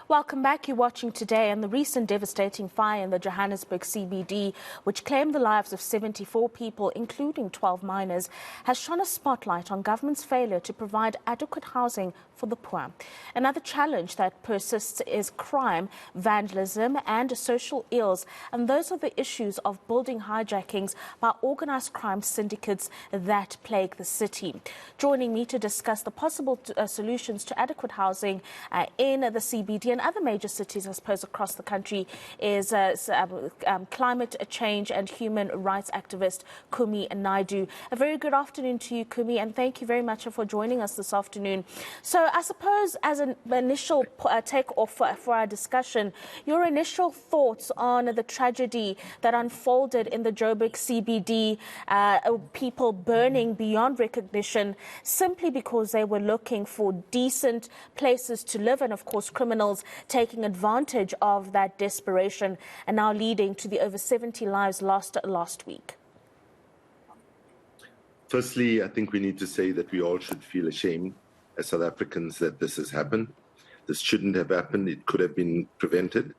Welcome back. You're watching Today, and the recent devastating fire in the Johannesburg CBD, which claimed the lives of 74 people, including 12 minors, has shone a spotlight on government's failure to provide adequate housing for the poor. Another challenge that persists is crime, vandalism and social ills, and those are the issues of building hijackings by organised crime syndicates that plague the city. Joining me to discuss the possible solutions to adequate housing in the CBD and other major cities, I suppose, across the country is climate change and human rights activist Kumi Naidoo. A very good afternoon to you, Kumi, and thank you very much for joining us this afternoon. So I suppose as an initial take-off for our discussion, your initial thoughts on the tragedy that unfolded in the Joburg CBD, people burning beyond recognition simply because they were looking for decent places to live, and of course criminals taking advantage of that desperation, and now leading to the over 70 lives lost last week. Firstly, I think we need to say that we all should feel ashamed as South Africans that this has happened. This shouldn't have happened. It could have been prevented,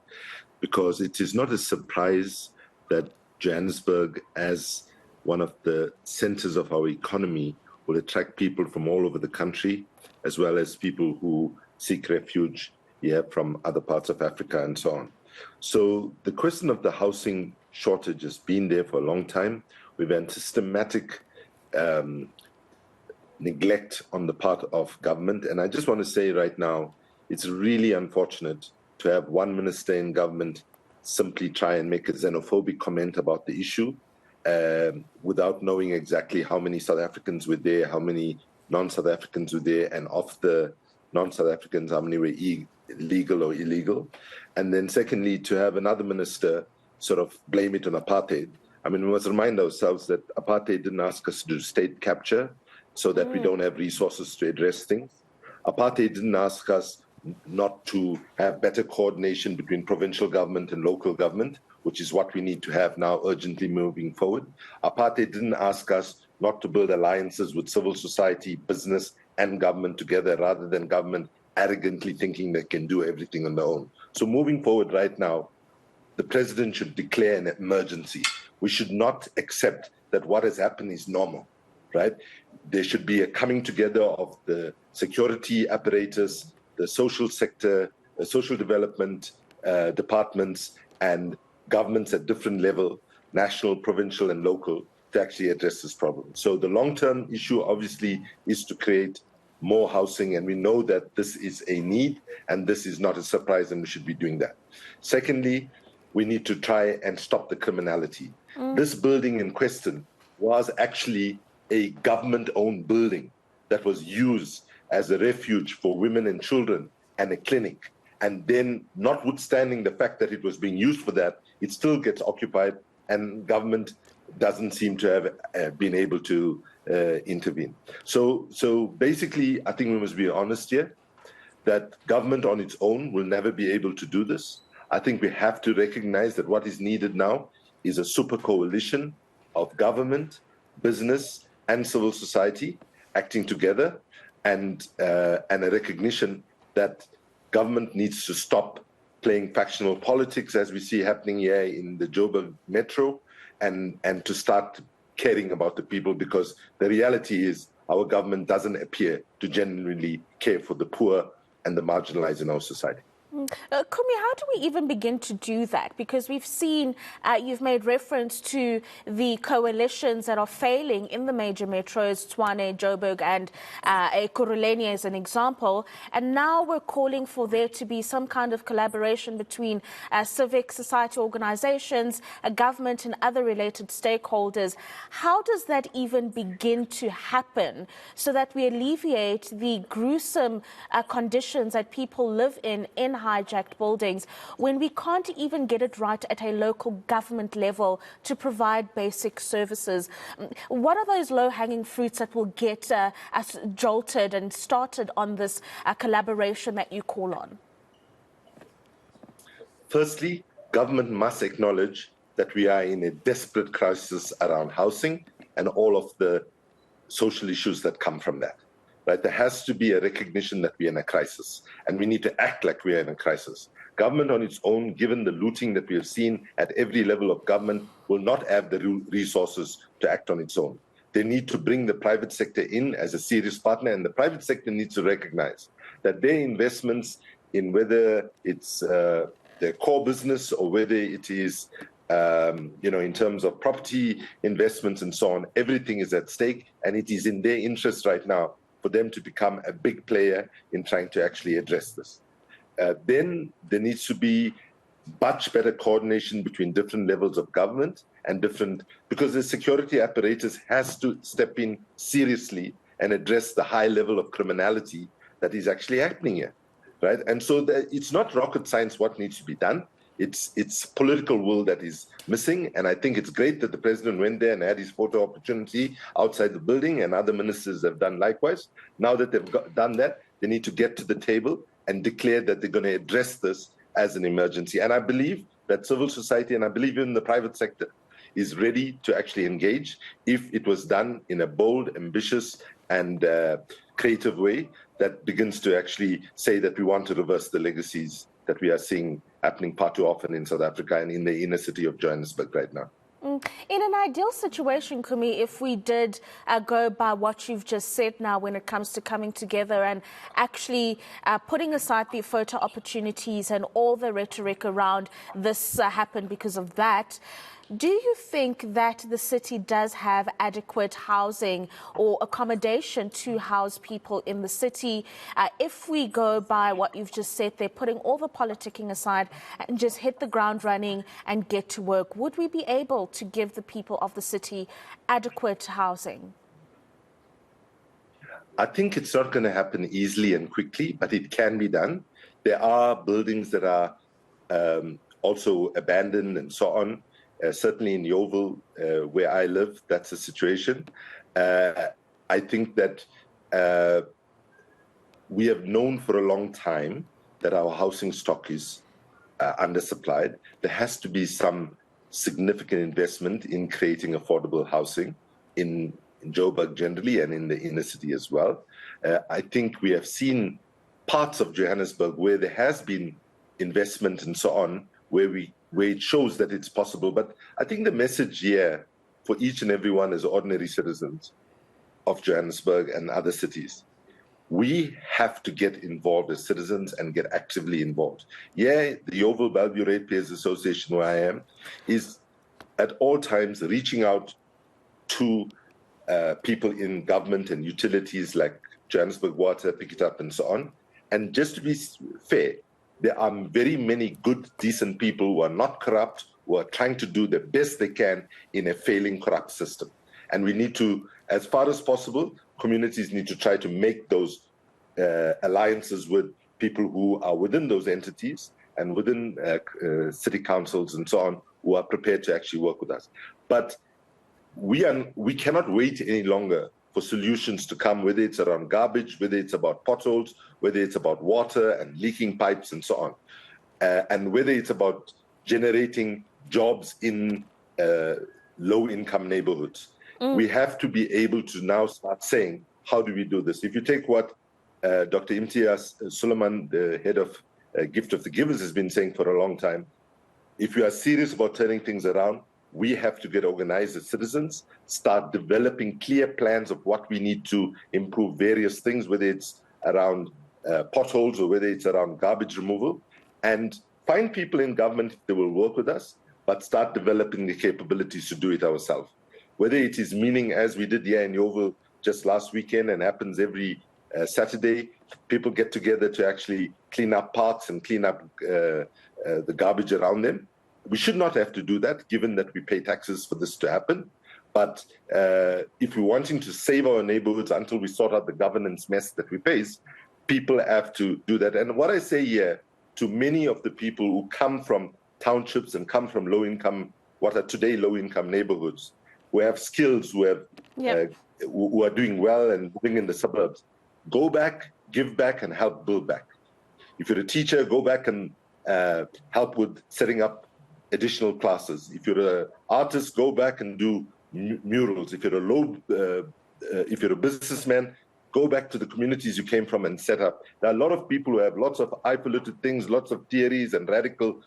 because it is not a surprise that Johannesburg, as one of the centers of our economy, will attract people from all over the country, as well as people who seek refuge here from other parts of Africa and so on. So the question of the housing shortage has been there for a long time. We've had systematic neglect on the part of government. And I just want to say right now, it's really unfortunate to have one minister in government simply try and make a xenophobic comment about the issue without knowing exactly how many South Africans were there, how many non-South Africans were there, and of the non-South Africans, how many were legal or illegal. And then secondly, to have another minister sort of blame it on apartheid. I mean, we must remind ourselves that apartheid didn't ask us to do state capture so that we don't have resources to address things. Apartheid didn't ask us not to have better coordination between provincial government and local government, which is what we need to have now urgently moving forward. Apartheid didn't ask us not to build alliances with civil society, business, and government together, rather than government arrogantly thinking they can do everything on their own. So moving forward right now, the president should declare an emergency. We should not accept that what has happened is normal, right? There should be a coming together of the security apparatus, the social sector, the social development departments, and governments at different level, national, provincial, and local, to actually address this problem. So the long-term issue obviously is to create more housing, and we know that this is a need, and this is not a surprise, and we should be doing that. Secondly, we need to try and stop the criminality. This building in question was actually a government-owned building that was used as a refuge for women and children and a clinic. And then, notwithstanding the fact that it was being used for that, it still gets occupied, and government doesn't seem to have been able to intervene. So basically, I think we must be honest here that government on its own will never be able to do this. I think we have to recognize that what is needed now is a super coalition of government, business, and civil society acting together, and a recognition that government needs to stop playing factional politics, as we see happening here in the Joburg metro, and to start caring about the people, because the reality is our government doesn't appear to genuinely care for the poor and the marginalized in our society. Kumi, how do we even begin to do that? Because we've seen, you've made reference to the coalitions that are failing in the major metros, Tshwane, Joburg, and Ekurhuleni as an example. And now we're calling for there to be some kind of collaboration between civic society organizations, government, and other related stakeholders. How does that even begin to happen so that we alleviate the gruesome conditions that people live in hijacked buildings, when we can't even get it right at a local government level to provide basic services? What are those low-hanging fruits that will get us jolted and started on this collaboration that you call on? Firstly, government must acknowledge that we are in a desperate crisis around housing and all of the social issues that come from that. right? There has to be a recognition that we're in a crisis, and we need to act like we're in a crisis. Government on its own, given the looting that we have seen at every level of government, will not have the resources to act on its own. They need to bring the private sector in as a serious partner, and the private sector needs to recognize that their investments in whether it's their core business or whether it is in terms of property investments and so on, everything is at stake, and it is in their interest right now for them to become a big player in trying to actually address this. Then there needs to be much better coordination between different levels of government and because the security apparatus has to step in seriously and address the high level of criminality that is actually happening here, right? And so it's not rocket science what needs to be done. It's political will that is missing, and I think it's great that the president went there and had his photo opportunity outside the building, and other ministers have done likewise. Now that they've done that, they need to get to the table and declare that they're going to address this as an emergency. And I believe that civil society, and I believe in the private sector, is ready to actually engage if it was done in a bold, ambitious, and creative way that begins to actually say that we want to reverse the legacies that we are seeing happening far too often in South Africa and in the inner city of Johannesburg right now. In an ideal situation, Kumi, if we did go by what you've just said now when it comes to coming together and actually putting aside the photo opportunities and all the rhetoric around this happened because of that, do you think that the city does have adequate housing or accommodation to house people in the city? If we go by what you've just said, they're putting all the politicking aside and just hit the ground running and get to work. Would we be able to give the people of the city adequate housing? I think it's not going to happen easily and quickly, but it can be done. There are buildings that are also abandoned and so on. Certainly in Yeoville, where I live, that's the situation. I think that we have known for a long time that our housing stock is undersupplied. There has to be some significant investment in creating affordable housing in Joburg generally and in the inner city as well. I think we have seen parts of Johannesburg where there has been investment and so on, where it shows that it's possible. But I think the message here for each and every one as ordinary citizens of Johannesburg and other cities, we have to get involved as citizens and get actively involved. Yeah, the Yeoville Bellevue Ratepayers Association, where I am, is at all times reaching out to people in government and utilities like Johannesburg Water, Pick It Up, and so on. And just to be fair, there are very many good, decent people who are not corrupt, who are trying to do the best they can in a failing corrupt system. And we need to, as far as possible, communities need to try to make those alliances with people who are within those entities and within city councils and so on, who are prepared to actually work with us. But we cannot wait any longer for solutions to come, whether it's around garbage, whether it's about potholes, whether it's about water and leaking pipes and so on, and whether it's about generating jobs in low-income neighborhoods. We have to be able to now start saying, how do we do this? If you take what Dr. Imtiaz Suleiman, the head of Gift of the Givers, has been saying for a long time, if you are serious about turning things around, we have to get organized as citizens, start developing clear plans of what we need to improve various things, whether it's around potholes or whether it's around garbage removal, and find people in government that will work with us, but start developing the capabilities to do it ourselves. Whether it is meaning, as we did here in Yeoville just last weekend and happens every Saturday, people get together to actually clean up parks and clean up the garbage around them. We should not have to do that, given that we pay taxes for this to happen. But if we're wanting to save our neighborhoods until we sort out the governance mess that we face, people have to do that. And what I say here to many of the people who come from townships and come from low-income, what are today low-income neighborhoods, who have skills, who are doing well and living in the suburbs, go back, give back, and help build back. If you're a teacher, go back and help with setting up additional classes. If you're an artist, go back and do murals. If you're a businessman, go back to the communities you came from and set up. There are a lot of people who have lots of eye-polluted things, lots of theories and radical,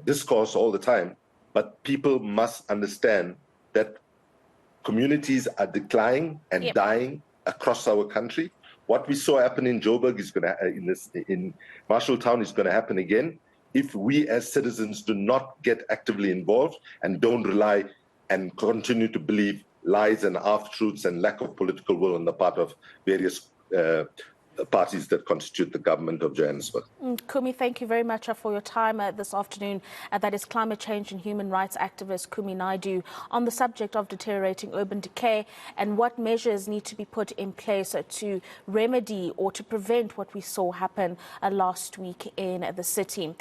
discourse all the time. But people must understand that communities are declining and dying across our country. What we saw happen in Joburg is going to, in Marshalltown, is going to happen again if we as citizens do not get actively involved and don't rely and continue to believe lies and half-truths and lack of political will on the part of various parties that constitute the government of Johannesburg. Kumi, thank you very much for your time this afternoon. That is climate change and human rights activist Kumi Naidoo on the subject of deteriorating urban decay and what measures need to be put in place to remedy or to prevent what we saw happen last week in the city.